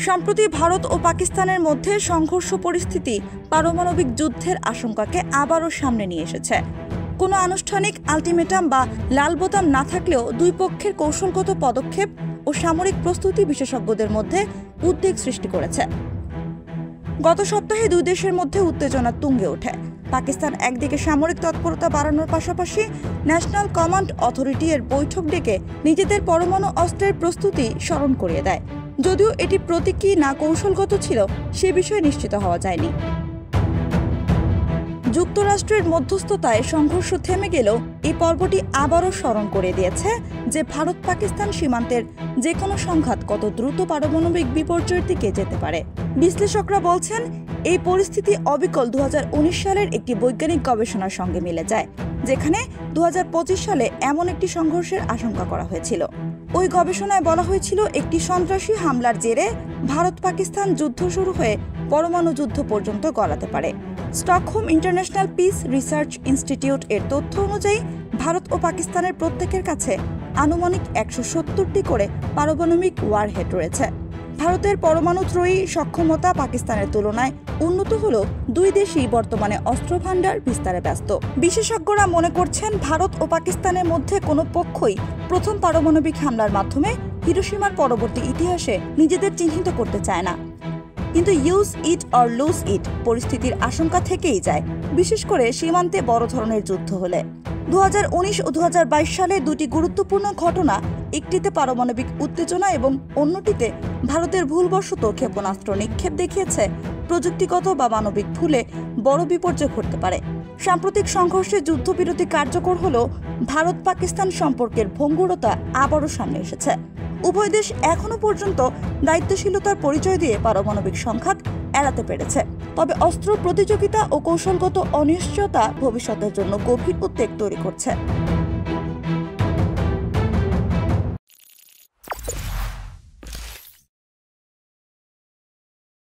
সম্প্রতি ভারত ও পাকিস্তানের মধ্যে সংঘর্ষ পরিস্থিতি পারমাণবিক যুদ্ধের আশঙ্কাকে আবারও সামনে নিয়ে এসেছে। কোনো আনুষ্ঠানিক আলটিমেটাম বা লাল বোতাম না থাকলেও দুই পক্ষের কৌশলগত পদক্ষেপ ও সামরিক প্রস্তুতি বিশেষজ্ঞদের মধ্যে উদ্বেগ সৃষ্টি করেছে। গত সপ্তাহে দুই দেশের মধ্যে উত্তেজনা তুঙ্গে ওঠে। পাকিস্তান একদিকে সামরিক তৎপরতা বাড়ানোর পাশাপাশি ন্যাশনাল কমান্ড অথরিটি এর বৈঠক ডেকে নিজেদের পরমাণু অস্ত্রের প্রস্তুতি স্মরণ করিয়ে দেয়। যদিও এটি প্রতীকী না কৌশলগত ছিল সে বিষয়ে নিশ্চিত হওয়া যায়নি। যুক্তরাষ্ট্রের মধ্যস্থতায় সংঘর্ষ থেমে গেলেও এই পর্বটি আবারও স্মরণ করে দিয়েছে যে ভারত পাকিস্তান সীমান্তের যে কোনো সংঘাত কত দ্রুত পারমাণবিক বিপর্যয়ের দিকে যেতে পারে। বিশ্লেষকরা বলছেন এই পরিস্থিতি অবিকল 2019 সালের একটি বৈজ্ঞানিক গবেষণার সঙ্গে মিলে যায়, যেখানে 2025 সালে এমন একটি সংঘর্ষের আশঙ্কা করা হয়েছিল। ওই গবেষণায় বলা হয়েছিল একটি সন্ত্রাসী হামলার জেরে ভারত পাকিস্তান যুদ্ধ শুরু হয়ে পরমাণু যুদ্ধ পর্যন্ত গড়াতে পারে। Stockholm international piece research institute এর তথ্য অনুযায়ী ভারত ও পাকিস্তানের প্রত্যেকের কাছে আনুমানিক 170টি করে পারমাণবিক ওয়ারহেড রয়েছে। ভারতের পরমাণুত্রয়ী সক্ষমতা পাকিস্তানের তুলনায় উন্নত হলেও দুই দেশই বর্তমানে অস্ত্রভান্ডার বিস্তারে ব্যস্ত। বিশেষজ্ঞরা মনে করছেন ভারত ও পাকিস্তানের মধ্যে কোনো পক্ষই প্রথম পারমাণবিক হামলার মাধ্যমে হিরোশিমার পরবর্তী ইতিহাসে নিজেদের চিহ্নিত করতে চায় না। কিন্তু use it or lose it পরিস্থিতির আশঙ্কা থেকেই যায়, বিশেষ করে সীমান্তে বড় ধরনের যুদ্ধ হলে। 2019 ও 2022 সালে দুটি গুরুত্বপূর্ণ ঘটনা, একটিতে পারমাণবিক উত্তেজনা এবং অন্যটিতে ভারতের ভুলবশত ক্ষেপণাস্ত্র নিক্ষেপ দেখিয়েছে প্রযুক্তিগত বা মানবিক ভুলে বড় বিপর্যয় ঘটতে পারে। সাম্প্রতিক সংঘর্ষে যুদ্ধবিরতি কার্যকর হলেও ভারত পাকিস্তান সম্পর্কের ভঙ্গুরতা আবারও সামনে এসেছে। উভয় দেশ এখনো পর্যন্ত দায়িত্বশীলতার পরিচয় দিয়ে পারমাণবিক সংঘাত এড়াতে পেরেছে। তবে অস্ত্র প্রতিযোগিতা ও কৌশলগত অনিশ্চয়তা ভবিষ্যতের জন্য গভীর উদ্বেগ তৈরি করছে।